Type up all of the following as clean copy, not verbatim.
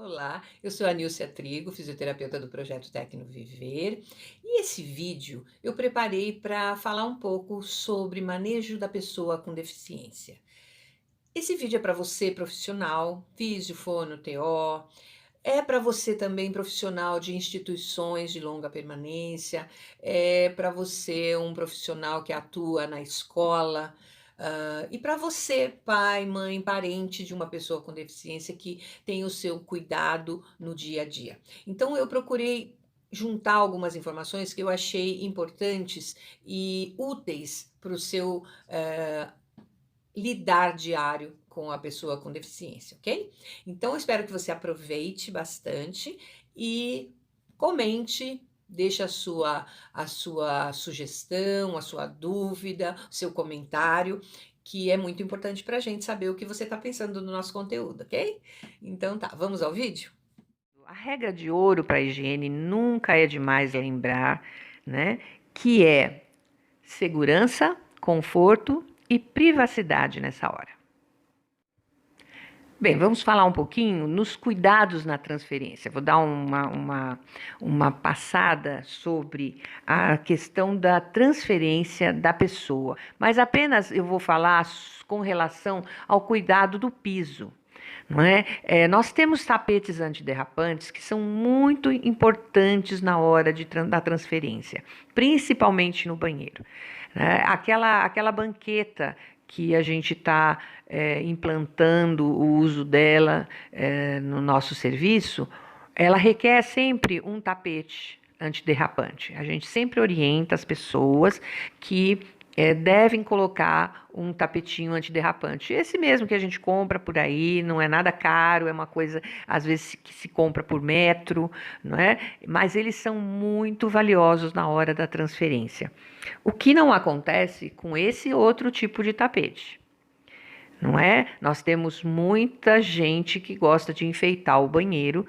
Olá, eu sou a Nilcia Trigo, fisioterapeuta do projeto Tecno Viver, e esse vídeo eu preparei para falar um pouco sobre manejo da pessoa com deficiência. Esse vídeo é para você profissional, físio, fono, TO, é para você também profissional de instituições de longa permanência, é para você um profissional que atua na escola, e para você, pai, mãe, parente de uma pessoa com deficiência que tem o seu cuidado no dia a dia. Então eu procurei juntar algumas informações que eu achei importantes e úteis para o seu, lidar diário com a pessoa com deficiência, ok? Então, eu espero que você aproveite bastante e comente, deixe a sua sugestão, a sua dúvida, o seu comentário, que é muito importante para a gente saber o que você está pensando no nosso conteúdo, ok? Então tá, vamos ao vídeo? A regra de ouro para a higiene nunca é demais lembrar, né? Que é segurança, conforto e privacidade nessa hora. Bem, vamos falar um pouquinho nos cuidados na transferência. Vou dar uma passada sobre a questão da transferência da pessoa, mas apenas eu vou falar com relação ao cuidado do piso. Não é? Nós temos tapetes antiderrapantes que são muito importantes na hora da transferência, principalmente no banheiro. Né? Aquela banqueta que a gente está implantando o uso dela no nosso serviço, ela requer sempre um tapete antiderrapante. A gente sempre orienta as pessoas que devem colocar um tapetinho antiderrapante. Esse mesmo que a gente compra por aí, não é nada caro, é uma coisa, às vezes, que se compra por metro, não é? Mas eles são muito valiosos na hora da transferência. O que não acontece com esse outro tipo de tapete, não é? Nós temos muita gente que gosta de enfeitar o banheiro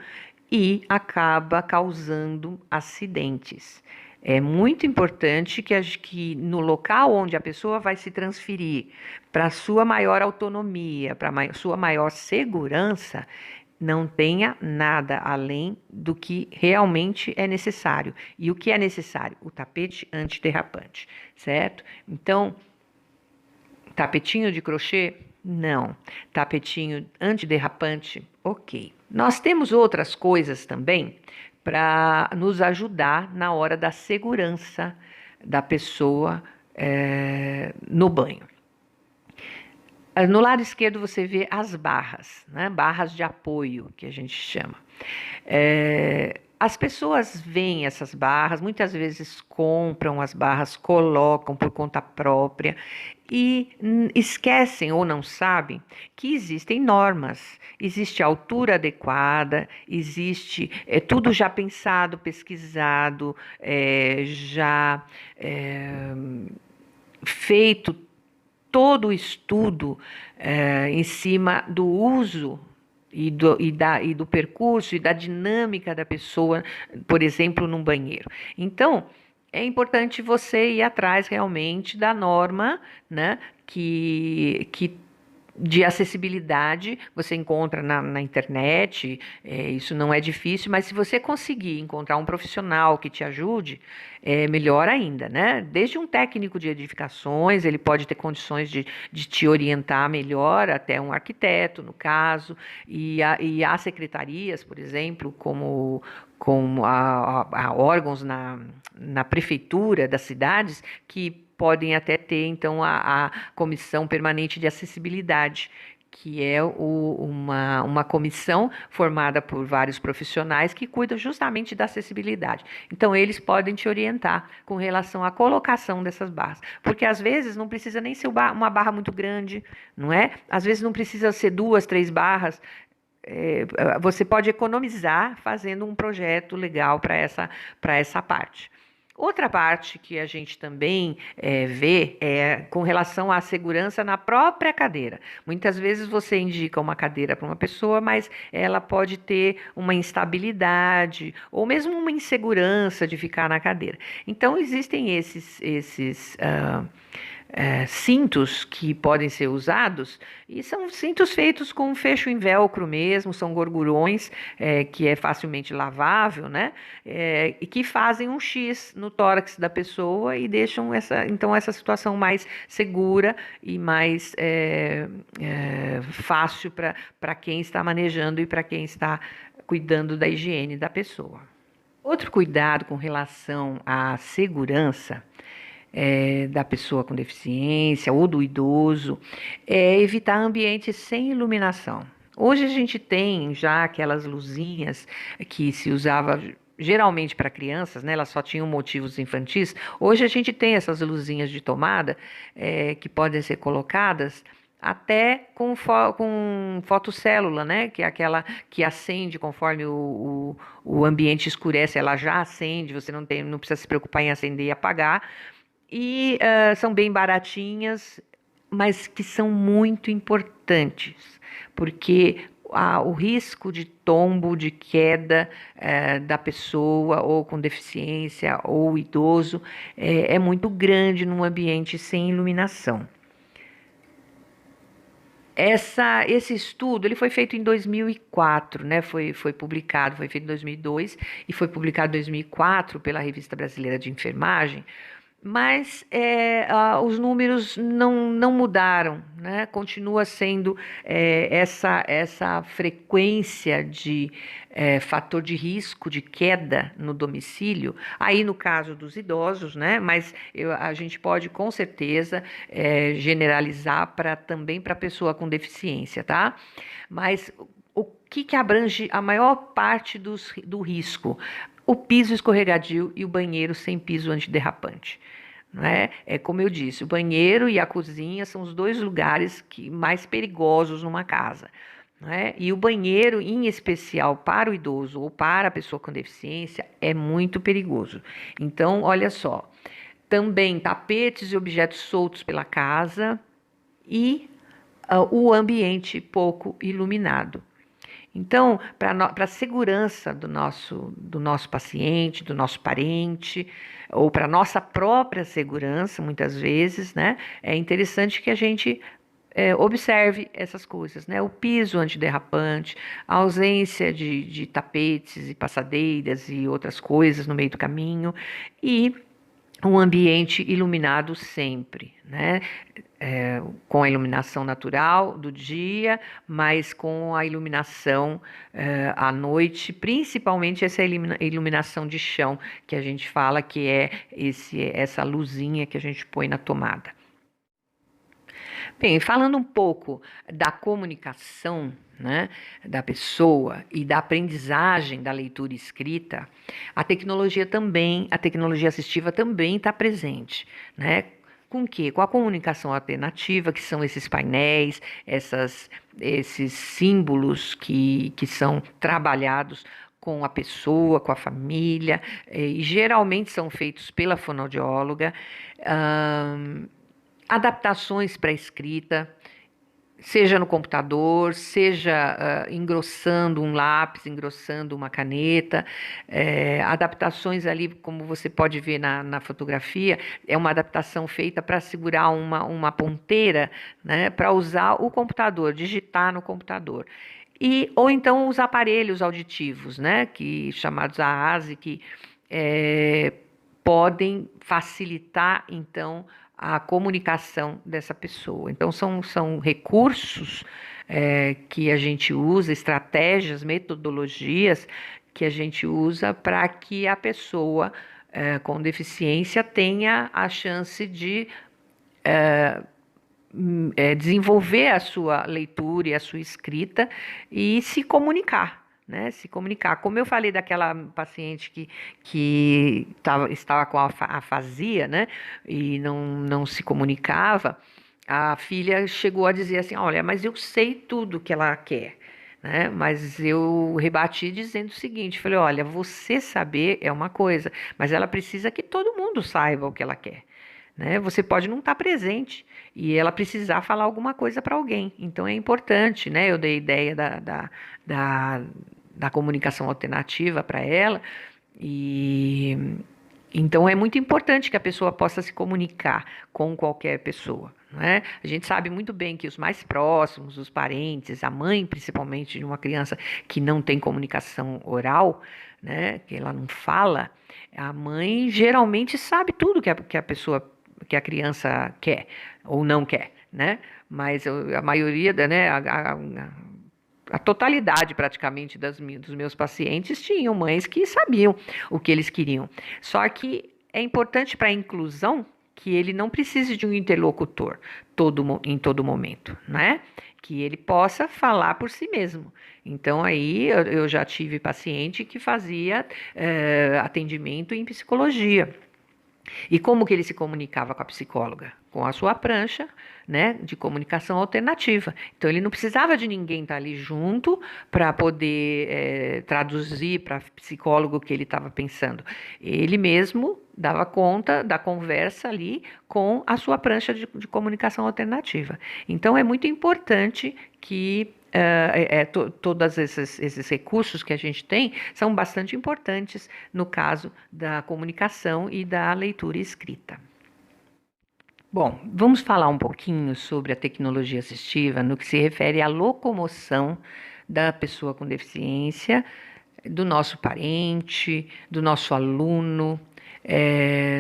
e acaba causando acidentes. É muito importante que no local onde a pessoa vai se transferir para sua maior autonomia, para sua maior segurança, não tenha nada além do que realmente é necessário. E o que é necessário? O tapete antiderrapante, certo? Então, tapetinho de crochê? Não. Tapetinho antiderrapante? Ok. Nós temos outras coisas também para nos ajudar na hora da segurança da pessoa no banho. No lado esquerdo você vê as barras, né? Barras de apoio, que a gente chama. As pessoas veem essas barras, muitas vezes compram as barras, colocam por conta própria e esquecem ou não sabem que existem normas, existe a altura adequada, existe tudo já pensado, pesquisado, já feito todo o estudo em cima do uso e do percurso e da dinâmica da pessoa, por exemplo, num banheiro. Então, é importante você ir atrás realmente da norma, né, que de acessibilidade, você encontra na internet, isso não é difícil, mas se você conseguir encontrar um profissional que te ajude, é melhor ainda, né? Desde um técnico de edificações, ele pode ter condições de te orientar melhor, até um arquiteto, no caso, e há secretarias, por exemplo, como a órgãos na prefeitura das cidades que podem até ter, então, a Comissão Permanente de Acessibilidade, que é uma comissão formada por vários profissionais que cuidam justamente da acessibilidade. Então, eles podem te orientar com relação à colocação dessas barras, porque às vezes não precisa nem ser uma barra muito grande, não é? Às vezes não precisa ser 2, 3 barras, você pode economizar fazendo um projeto legal para essa parte. Outra parte que a gente também vê é com relação à segurança na própria cadeira. Muitas vezes você indica uma cadeira para uma pessoa, mas ela pode ter uma instabilidade ou mesmo uma insegurança de ficar na cadeira. Então, existem cintos que podem ser usados, e são cintos feitos com fecho em velcro mesmo, são gorgurões, que é facilmente lavável, né? E que fazem um X no tórax da pessoa e deixam essa situação mais segura e mais fácil para quem está manejando e para quem está cuidando da higiene da pessoa. Outro cuidado com relação à segurança da pessoa com deficiência ou do idoso é evitar ambientes sem iluminação. Hoje a gente tem já aquelas luzinhas que se usava geralmente para crianças, né? Elas só tinham motivos infantis. Hoje a gente tem essas luzinhas de tomada que podem ser colocadas até com fotocélula, né? Que é aquela que acende conforme o ambiente escurece, ela já acende, você não precisa se preocupar em acender e apagar. E são bem baratinhas, mas que são muito importantes, porque o risco de tombo, de queda da pessoa, ou com deficiência, ou idoso, é muito grande num ambiente sem iluminação. Esse estudo ele foi feito em 2004, né? Foi publicado, foi feito em 2002 e foi publicado em 2004 pela Revista Brasileira de Enfermagem. Mas os números não mudaram, né? Continua sendo essa frequência de fator de risco de queda no domicílio, aí no caso dos idosos, né? Mas a gente pode com certeza generalizar também para a pessoa com deficiência, tá? Mas o que abrange a maior parte do risco? O piso escorregadio e o banheiro sem piso antiderrapante. Não é? Como eu disse, o banheiro e a cozinha são os dois lugares mais perigosos numa casa. Não é? E o banheiro, em especial para o idoso ou para a pessoa com deficiência, é muito perigoso. Então, olha só, também tapetes e objetos soltos pela casa e o ambiente pouco iluminado. Então, para a segurança do nosso paciente, do nosso parente, ou para a nossa própria segurança, muitas vezes, né, é interessante que a gente observe essas coisas, né? O piso antiderrapante, a ausência de tapetes e passadeiras e outras coisas no meio do caminho, e um ambiente iluminado sempre, né? Com a iluminação natural do dia, mas com a iluminação à noite, principalmente essa iluminação de chão que a gente fala que é essa luzinha que a gente põe na tomada. Bem, falando um pouco da comunicação, né, da pessoa e da aprendizagem da leitura escrita, a tecnologia assistiva também está presente, né? Com o quê? Com a comunicação alternativa, que são esses painéis, esses símbolos que são trabalhados com a pessoa, com a família, e geralmente são feitos pela fonoaudióloga. Adaptações para escrita, seja no computador, seja engrossando um lápis, engrossando uma caneta, adaptações ali, como você pode ver na fotografia, é uma adaptação feita para segurar uma ponteira, né, para usar o computador, digitar no computador. Ou então os aparelhos auditivos, né, chamados AAS, que podem facilitar, então, a comunicação dessa pessoa. Então, são recursos que a gente usa, estratégias, metodologias que a gente usa para que a pessoa com deficiência tenha a chance de desenvolver a sua leitura e a sua escrita e se comunicar. Né, se comunicar. Como eu falei daquela paciente que estava com afasia, né, e não se comunicava, a filha chegou a dizer assim, olha, mas eu sei tudo que ela quer, né, mas eu rebati dizendo o seguinte, falei, olha, você saber é uma coisa, mas ela precisa que todo mundo saiba o que ela quer. Né? Você pode não estar presente e ela precisar falar alguma coisa para alguém. Então é importante, né? Eu dei ideia da comunicação alternativa para ela Então, é muito importante que a pessoa possa se comunicar com qualquer pessoa, não é? A gente sabe muito bem que os mais próximos, os parentes, a mãe, principalmente de uma criança que não tem comunicação oral, né, que ela não fala, a mãe geralmente sabe tudo que a pessoa, que a criança quer ou não quer, né? Mas a maioria, né, a totalidade praticamente dos meus pacientes tinham mães que sabiam o que eles queriam. Só que é importante para a inclusão que ele não precise de um interlocutor em todo momento, né? Que ele possa falar por si mesmo. Então, aí eu já tive paciente que fazia atendimento em psicologia. E como que ele se comunicava com a psicóloga? Com a sua prancha, né, de comunicação alternativa. Então ele não precisava de ninguém estar ali junto para poder traduzir para o psicólogo o que ele estava pensando. Ele mesmo dava conta da conversa ali com a sua prancha de comunicação alternativa. Então é muito importante que todos esses recursos que a gente tem são bastante importantes no caso da comunicação e da leitura escrita. Bom, vamos falar um pouquinho sobre a tecnologia assistiva no que se refere à locomoção da pessoa com deficiência, do nosso parente, do nosso aluno,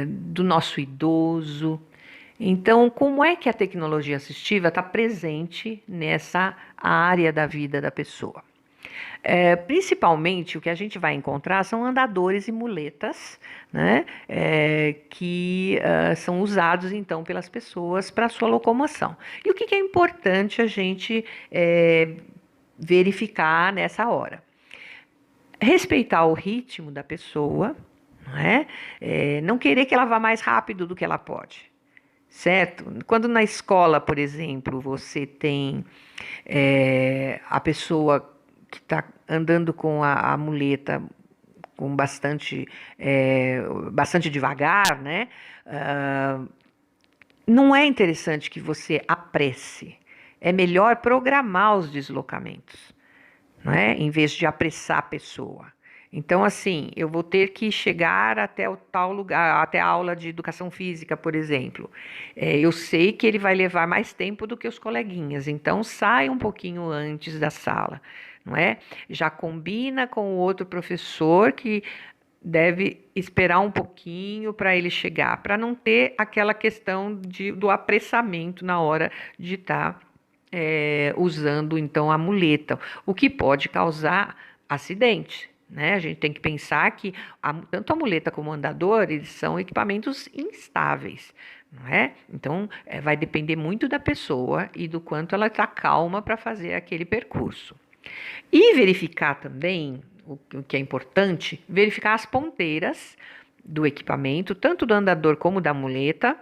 do nosso idoso. Então, como é que a tecnologia assistiva está presente nessa área da vida da pessoa? Principalmente o que a gente vai encontrar são andadores e muletas, né, que são usados então pelas pessoas para sua locomoção. E o que é importante a gente verificar nessa hora? Respeitar o ritmo da pessoa, não é? Não querer que ela vá mais rápido do que ela pode. Certo? Quando na escola, por exemplo, você tem a pessoa que está andando com a muleta com bastante devagar, né? Não é interessante que você apresse. É melhor programar os deslocamentos, não é? Em vez de apressar a pessoa. Então, assim, eu vou ter que chegar até o tal lugar, até a aula de educação física, por exemplo. Eu sei que ele vai levar mais tempo do que os coleguinhas, então sai um pouquinho antes da sala, não é? Já combina com o outro professor que deve esperar um pouquinho para ele chegar, para não ter aquela questão do apressamento na hora de estar usando então a muleta, o que pode causar acidente. Né? A gente tem que pensar que tanto a muleta como o andador, eles são equipamentos instáveis, não é? Então, vai depender muito da pessoa e do quanto ela está calma para fazer aquele percurso. E verificar também, o que é importante, verificar as ponteiras do equipamento, tanto do andador como da muleta.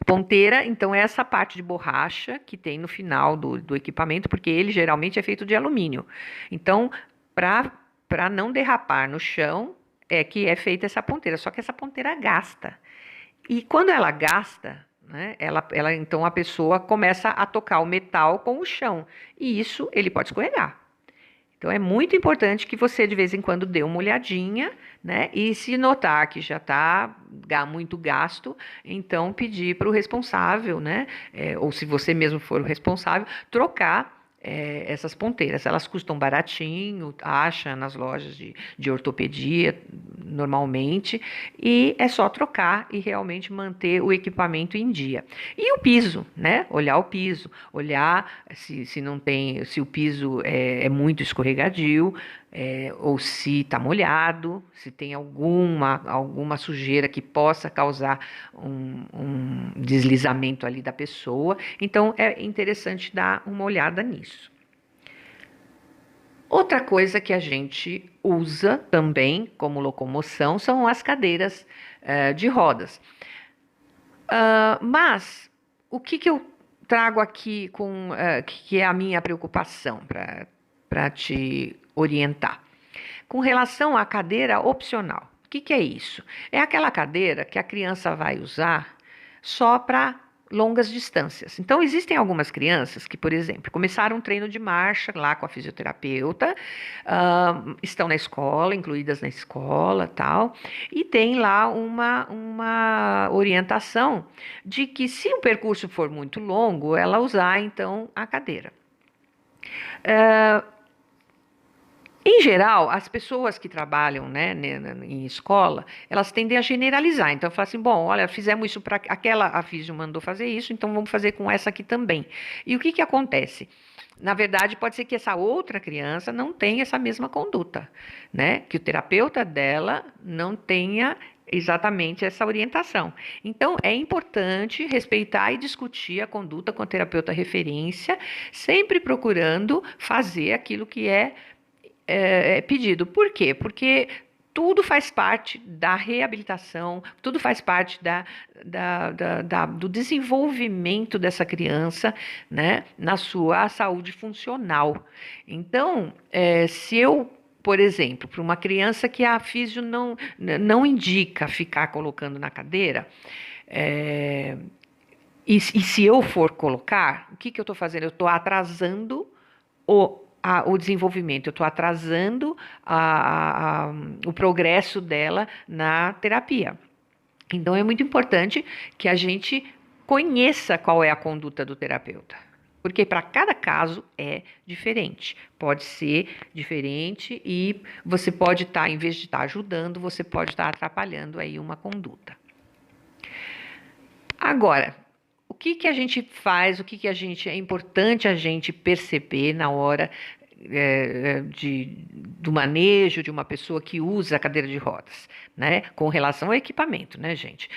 Ponteira, então, é essa parte de borracha que tem no final do equipamento, porque ele geralmente é feito de alumínio. Então, para não derrapar no chão, é que é feita essa ponteira. Só que essa ponteira gasta. E quando ela gasta, né, então a pessoa começa a tocar o metal com o chão. E isso ele pode escorregar. Então é muito importante que você de vez em quando dê uma olhadinha, né? E se notar que já está muito gasto, então pedir para o responsável, né? Ou se você mesmo for o responsável, trocar essas ponteiras. Elas custam baratinho, acha nas lojas de ortopedia normalmente, e é só trocar e realmente manter o equipamento em dia. E o piso, né? Olhar o piso, olhar se não tem, se o piso é muito escorregadio, ou se está molhado, se tem alguma sujeira que possa causar um deslizamento ali da pessoa. Então, é interessante dar uma olhada nisso. Outra coisa que a gente usa também como locomoção são as cadeiras de rodas. Mas o que eu trago aqui que é a minha preocupação para te orientar? Com relação à cadeira opcional. O que é isso? É aquela cadeira que a criança vai usar só para longas distâncias. Então, existem algumas crianças que, por exemplo, começaram um treino de marcha lá com a fisioterapeuta, estão na escola, incluídas na escola, tal, e tem lá uma orientação de que, se o percurso for muito longo, ela usar, então, a cadeira. Em geral, as pessoas que trabalham, né, em escola, elas tendem a generalizar. Então, fala assim, bom, olha, fizemos isso para aquela, a físio mandou fazer isso, então vamos fazer com essa aqui também. E o que que acontece? Na verdade, pode ser que essa outra criança não tenha essa mesma conduta, né? Que o terapeuta dela não tenha exatamente essa orientação. Então, é importante respeitar e discutir a conduta com o terapeuta referência, sempre procurando fazer aquilo que é pedido. Por quê? Porque tudo faz parte da reabilitação, tudo faz parte do desenvolvimento dessa criança, né, na sua saúde funcional. Então, se eu, por exemplo, para uma criança que a físio não indica ficar colocando na cadeira, e se eu for colocar, o que eu estou fazendo? Eu estou atrasando o desenvolvimento, eu estou atrasando o progresso dela na terapia. Então, é muito importante que a gente conheça qual é a conduta do terapeuta. Porque para cada caso é diferente. Pode ser diferente e você pode estar, em vez de estar ajudando, você pode estar atrapalhando aí uma conduta. Agora, o que a gente faz, é importante a gente perceber na hora do manejo de uma pessoa que usa a cadeira de rodas, né? Com relação ao equipamento, né, gente?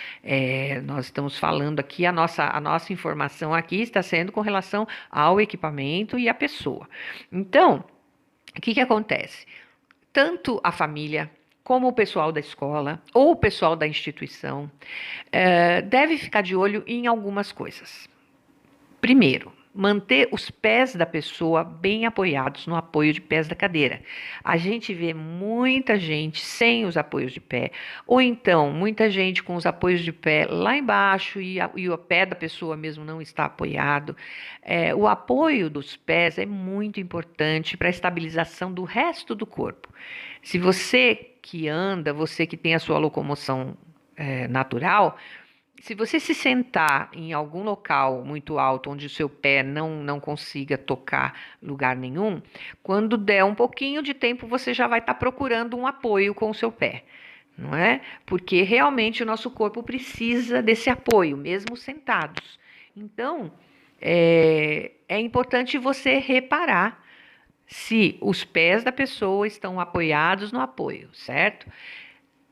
Nós estamos falando aqui, a nossa informação aqui está sendo com relação ao equipamento e à pessoa. Então, o que acontece? Tanto a família como o pessoal da escola ou o pessoal da instituição deve ficar de olho em algumas coisas. Primeiro, manter os pés da pessoa bem apoiados no apoio de pés da cadeira. A gente vê muita gente sem os apoios de pé, ou então muita gente com os apoios de pé lá embaixo e o pé da pessoa mesmo não está apoiado. O apoio dos pés é muito importante para a estabilização do resto do corpo. Se você que anda, você que tem a sua locomoção natural, se você se sentar em algum local muito alto, onde o seu pé não consiga tocar lugar nenhum, quando der um pouquinho de tempo, você já vai estar procurando um apoio com o seu pé, não é? Porque realmente o nosso corpo precisa desse apoio, mesmo sentados. Então, é importante você reparar se os pés da pessoa estão apoiados no apoio, certo?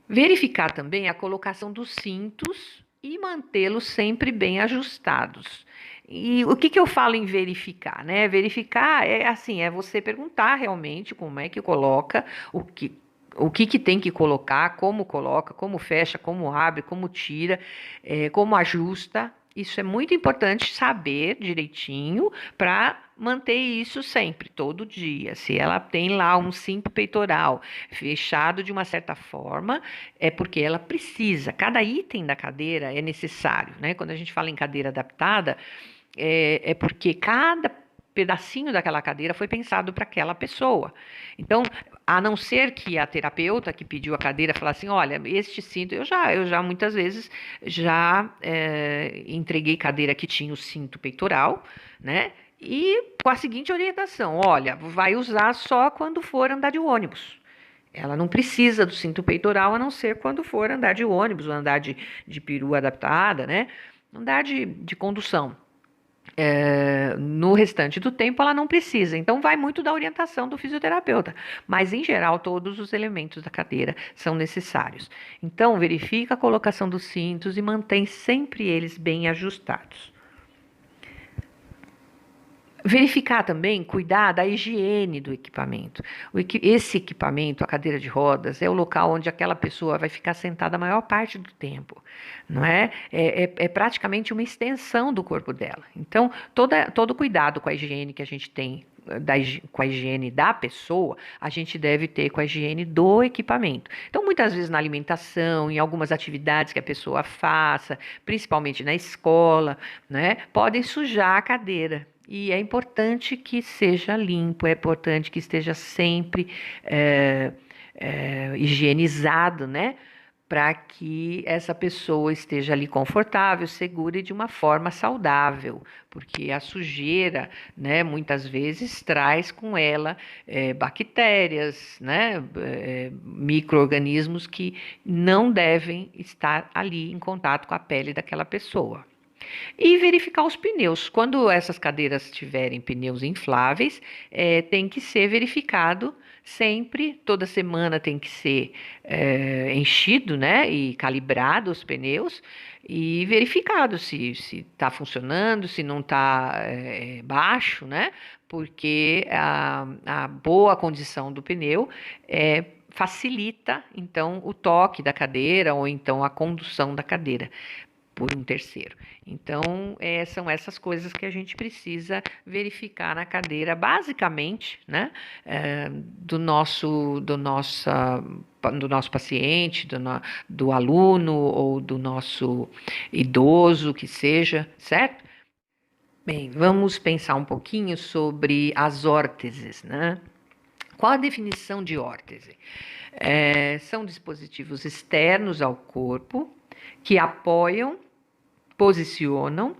Verificar também a colocação dos cintos e mantê-los sempre bem ajustados. E o que eu falo em verificar, né? Verificar é você perguntar realmente como é que coloca, o que tem que colocar, como fecha, como abre, como tira, como ajusta. Isso é muito importante saber direitinho para manter isso sempre, todo dia. Se ela tem lá um cinto peitoral fechado de uma certa forma, é porque ela precisa. Cada item da cadeira é necessário, né? Quando a gente fala em cadeira adaptada, é porque cada pedacinho daquela cadeira foi pensado para aquela pessoa. Então, a não ser que a terapeuta que pediu a cadeira falasse assim, olha, este cinto, eu já muitas vezes já entreguei cadeira que tinha o cinto peitoral, né? E com a seguinte orientação, olha, vai usar só quando for andar de ônibus. Ela não precisa do cinto peitoral, a não ser quando for andar de ônibus, ou andar de perua adaptada, né? Andar de condução. No restante do tempo ela não precisa, então vai muito da orientação do fisioterapeuta, mas em geral todos os elementos da cadeira são necessários. Então verifica a colocação dos cintos e mantém sempre eles bem ajustados. Verificar também, cuidar da higiene do equipamento. Esse equipamento, a cadeira de rodas, é o local onde aquela pessoa vai ficar sentada a maior parte do tempo, não é? É praticamente uma extensão do corpo dela. Então, todo cuidado com a higiene que a gente tem com a higiene da pessoa, a gente deve ter com a higiene do equipamento. Então, muitas vezes na alimentação, em algumas atividades que a pessoa faça, principalmente na escola, né, podem sujar a cadeira. E é importante que seja limpo, é importante que esteja sempre higienizado, né? Para que essa pessoa esteja ali confortável, segura e de uma forma saudável, porque a sujeira, né, muitas vezes traz com ela bactérias, né, micro-organismos que não devem estar ali em contato com a pele daquela pessoa. E verificar os pneus. Quando essas cadeiras tiverem pneus infláveis, tem que ser verificado sempre, toda semana tem que ser enchido, né, e calibrado os pneus e verificado se está funcionando, se não está baixo, né, porque a boa condição do pneu facilita, então, o toque da cadeira ou então a condução da cadeira por um terceiro. Então, são essas coisas que a gente precisa verificar na cadeira, basicamente, né, do nosso paciente, do aluno ou do nosso idoso, que seja, certo? Bem, vamos pensar um pouquinho sobre as órteses, né? Qual a definição de órtese? São dispositivos externos ao corpo que apoiam, posicionam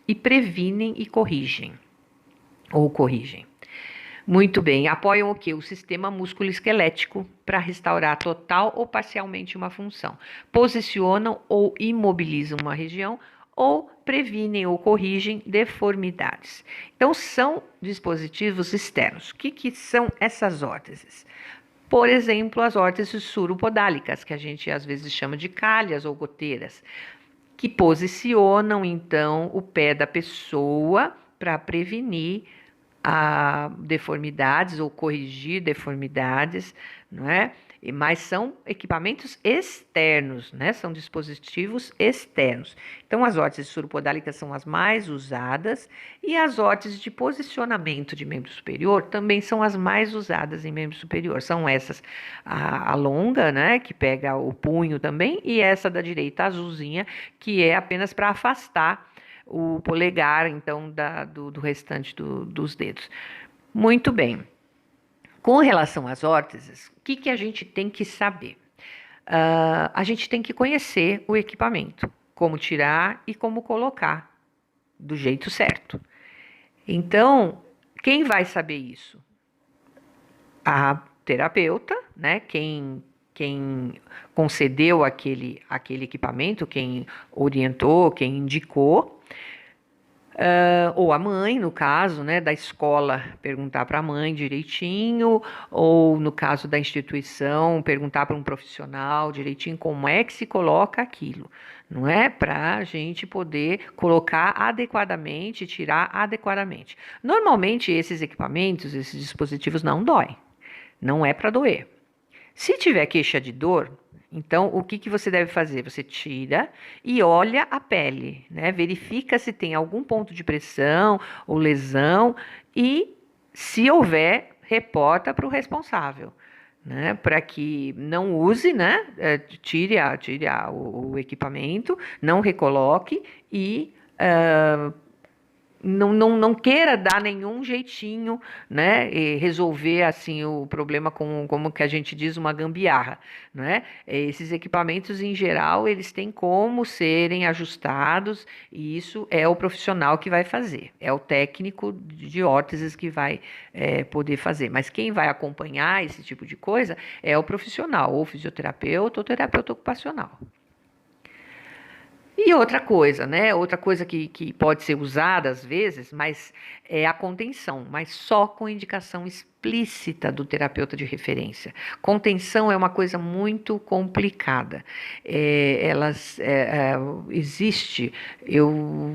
e previnem e corrigem. Ou corrigem. Muito bem, apoiam o quê? O sistema músculo-esquelético para restaurar total ou parcialmente uma função. Posicionam ou imobilizam uma região ou previnem ou corrigem deformidades. Então, são dispositivos externos. O que são essas órteses? Por exemplo, as órteses suropodálicas, que a gente às vezes chama de calhas ou goteiras, que posicionam, então, o pé da pessoa para prevenir deformidades ou corrigir deformidades, não é? Mas são equipamentos externos, né? São dispositivos externos. Então, as órteses suropodálicas são as mais usadas e as órteses de posicionamento de membro superior também são as mais usadas em membro superior. São essas, a longa, né? Que pega o punho também, e essa da direita, azulzinha, que é apenas para afastar o polegar, então, do restante dos dedos. Muito bem. Com relação às órteses, o que a gente tem que saber? A gente tem que conhecer o equipamento, como tirar e como colocar do jeito certo. Então, quem vai saber isso? A terapeuta, né? Quem concedeu aquele equipamento, quem orientou, quem indicou, ou a mãe, no caso, né, da escola, perguntar para a mãe direitinho, ou no caso da instituição, perguntar para um profissional direitinho como é que se coloca aquilo, não é? Para a gente poder colocar adequadamente, tirar adequadamente. Normalmente, esses equipamentos, esses dispositivos não doem, não é para doer. Se tiver queixa de dor, então o que você deve fazer? Você tira e olha a pele, né? Verifica se tem algum ponto de pressão ou lesão e, se houver, reporta para o responsável, né? Para que não use, né? Tire o equipamento, não recoloque e não queira dar nenhum jeitinho, né, e resolver assim o problema como que a gente diz, uma gambiarra, né? Esses equipamentos em geral eles têm como serem ajustados e isso é o profissional que vai fazer, é o técnico de órteses que vai poder fazer, mas quem vai acompanhar esse tipo de coisa é o profissional, ou fisioterapeuta ou terapeuta ocupacional. E outra coisa, né? Outra coisa que pode ser usada às vezes, mas é a contenção, mas só com indicação explícita do terapeuta de referência. Contenção é uma coisa muito complicada. Existe,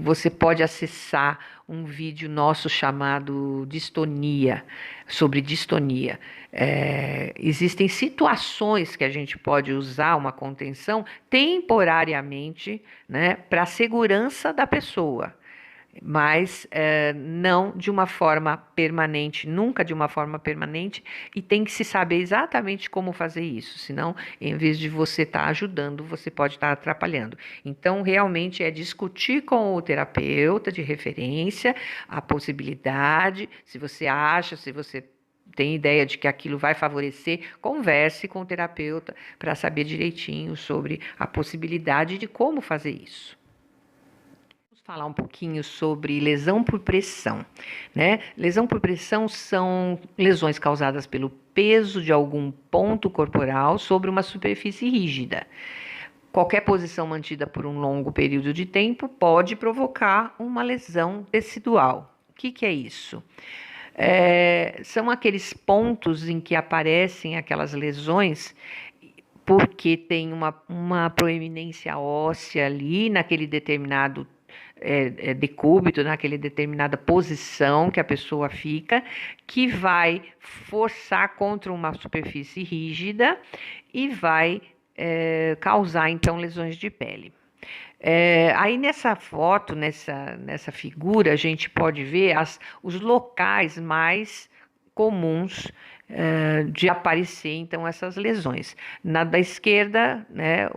você pode acessar um vídeo nosso chamado Distonia, sobre distonia. Existem situações que a gente pode usar uma contenção temporariamente, né, para a segurança da pessoa. mas não de uma forma permanente, nunca de uma forma permanente, e tem que se saber exatamente como fazer isso, senão, em vez de você estar ajudando, você pode estar atrapalhando. Então, realmente é discutir com o terapeuta de referência a possibilidade, se você acha, se você tem ideia de que aquilo vai favorecer, converse com o terapeuta para saber direitinho sobre a possibilidade de como fazer isso. Falar um pouquinho sobre lesão por pressão, né? Lesão por pressão são lesões causadas pelo peso de algum ponto corporal sobre uma superfície rígida. Qualquer posição mantida por um longo período de tempo pode provocar uma lesão tecidual. O que é isso? São aqueles pontos em que aparecem aquelas lesões porque tem uma proeminência óssea ali naquele determinado decúbito, naquela determinada posição que a pessoa fica, que vai forçar contra uma superfície rígida e vai causar, então, lesões de pele. Aí nessa foto, nessa figura, a gente pode ver os locais mais comuns de aparecer, então, essas lesões. Na da esquerda, né,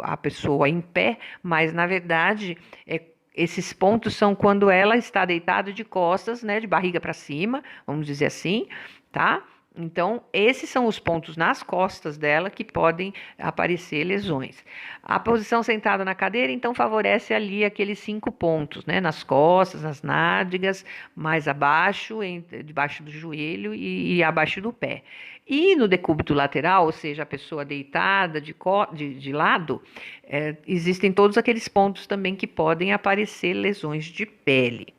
a pessoa em pé, mas, na verdade, esses pontos são quando ela está deitada de costas, né, de barriga para cima, vamos dizer assim, tá? Então, esses são os pontos nas costas dela que podem aparecer lesões. A posição sentada na cadeira, então, favorece ali aqueles 5 pontos, né? Nas costas, nas nádegas, mais abaixo, debaixo do joelho e abaixo do pé. E no decúbito lateral, ou seja, a pessoa deitada de lado, existem todos aqueles pontos também que podem aparecer lesões de pele.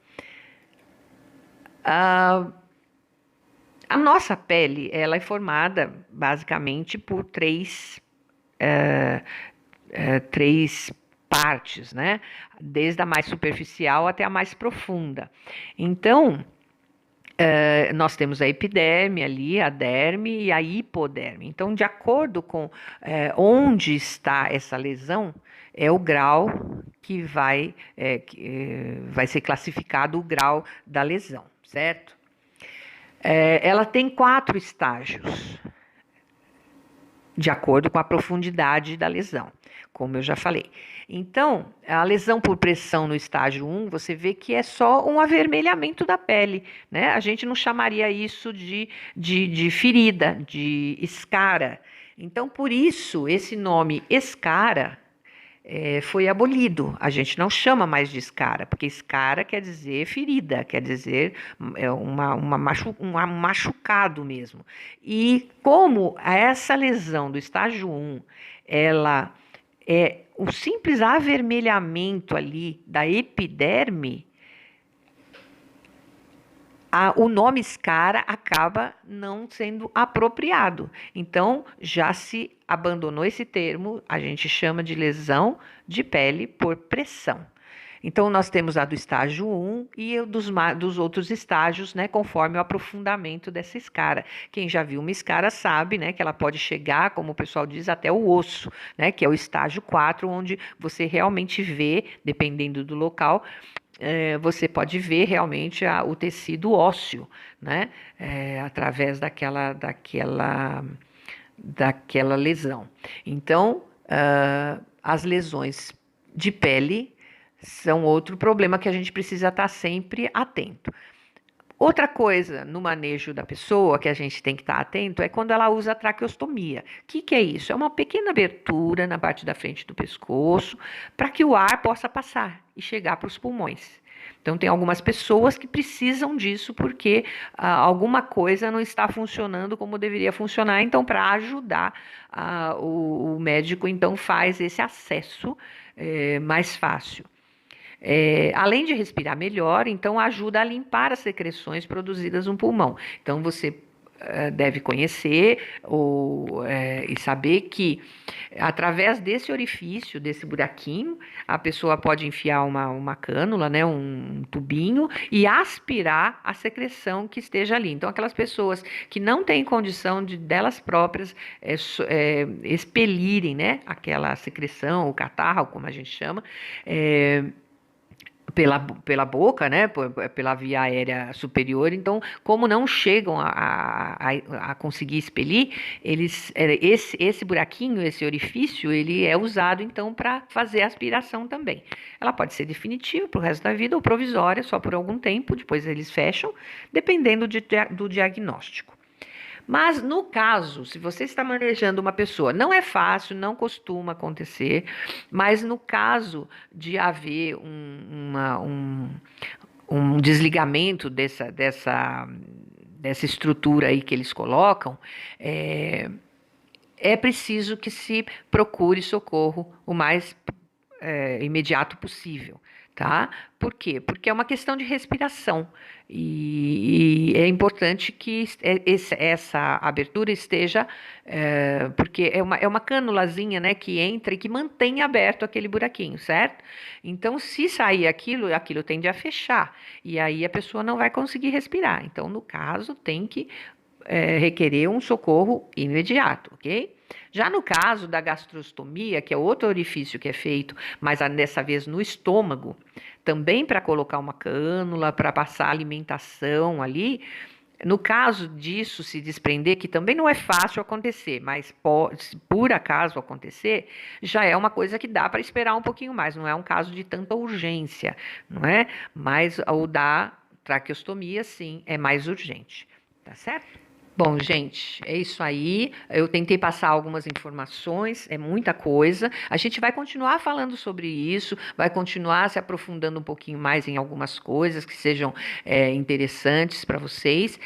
A nossa pele, ela é formada basicamente por três partes, né? Desde a mais superficial até a mais profunda. Então, nós temos a epiderme ali, a derme e a hipoderme. Então, de acordo com onde está essa lesão, é o grau que vai ser classificado o grau da lesão, certo? Ela tem 4 estágios, de acordo com a profundidade da lesão, como eu já falei. Então, a lesão por pressão no estágio 1, você vê que é só um avermelhamento da pele, né? A gente não chamaria isso de ferida, de escara. Então, por isso, esse nome escara foi abolido. A gente não chama mais de escara, porque escara quer dizer ferida, quer dizer um machucado mesmo. E como essa lesão do estágio 1, ela é o simples avermelhamento ali da epiderme, o nome escara acaba não sendo apropriado. Então, já se abandonou esse termo, a gente chama de lesão de pele por pressão. Então, nós temos a do estágio 1 e dos outros estágios, né, conforme o aprofundamento dessa escara. Quem já viu uma escara sabe, né, que ela pode chegar, como o pessoal diz, até o osso, né, que é o estágio 4, onde você realmente vê, dependendo do local, você pode ver realmente o tecido ósseo, né? Através daquela lesão. Então, as lesões de pele são outro problema que a gente precisa estar sempre atento. Outra coisa no manejo da pessoa que a gente tem que estar atento é quando ela usa a traqueostomia. O que é isso? É uma pequena abertura na parte da frente do pescoço para que o ar possa passar e chegar para os pulmões. Então, tem algumas pessoas que precisam disso porque alguma coisa não está funcionando como deveria funcionar. Então, para ajudar, o médico então faz esse acesso mais fácil. Além de respirar melhor, então ajuda a limpar as secreções produzidas no pulmão. Então você deve conhecer e saber que através desse orifício, desse buraquinho, a pessoa pode enfiar uma cânula, né, um tubinho e aspirar a secreção que esteja ali. Então aquelas pessoas que não têm condição delas próprias expelirem, né, aquela secreção, o catarro, como a gente chama, pela boca, né, pela via aérea superior. Então, como não chegam a conseguir expelir, esse buraquinho, esse orifício, ele é usado então para fazer a aspiração também. Ela pode ser definitiva para o resto da vida ou provisória, só por algum tempo, depois eles fecham, dependendo do diagnóstico. Mas no caso, se você está manejando uma pessoa, não é fácil, não costuma acontecer, mas no caso de haver um desligamento dessa estrutura aí que eles colocam, é preciso que se procure socorro o mais imediato possível, tá? Por quê? Porque é uma questão de respiração e é importante que essa abertura esteja, porque é uma cânulazinha, né, que entra e que mantém aberto aquele buraquinho, certo? Então, se sair aquilo tende a fechar e aí a pessoa não vai conseguir respirar. Então, no caso, tem que requerer um socorro imediato, ok? Já no caso da gastrostomia, que é outro orifício que é feito, mas dessa vez no estômago, também para colocar uma cânula, para passar alimentação ali. No caso disso se desprender, que também não é fácil acontecer, mas se por acaso acontecer, já é uma coisa que dá para esperar um pouquinho mais, não é um caso de tanta urgência, não é? Mas o da traqueostomia, sim, é mais urgente, tá certo? Bom, gente, é isso aí. Eu tentei passar algumas informações, é muita coisa. A gente vai continuar falando sobre isso, vai continuar se aprofundando um pouquinho mais em algumas coisas que sejam interessantes para vocês.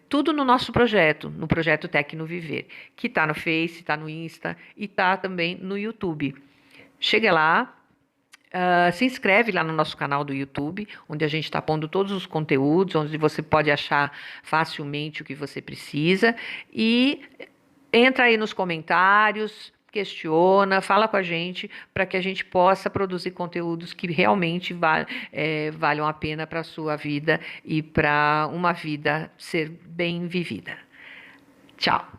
Tudo no nosso projeto, no projeto Tecno Viver, que está no Face, está no Insta e está também no YouTube. Chega lá. Se inscreve lá no nosso canal do YouTube, onde a gente está pondo todos os conteúdos, onde você pode achar facilmente o que você precisa. E entra aí nos comentários, questiona, fala com a gente, para que a gente possa produzir conteúdos que realmente valham a pena para a sua vida e para uma vida ser bem vivida. Tchau!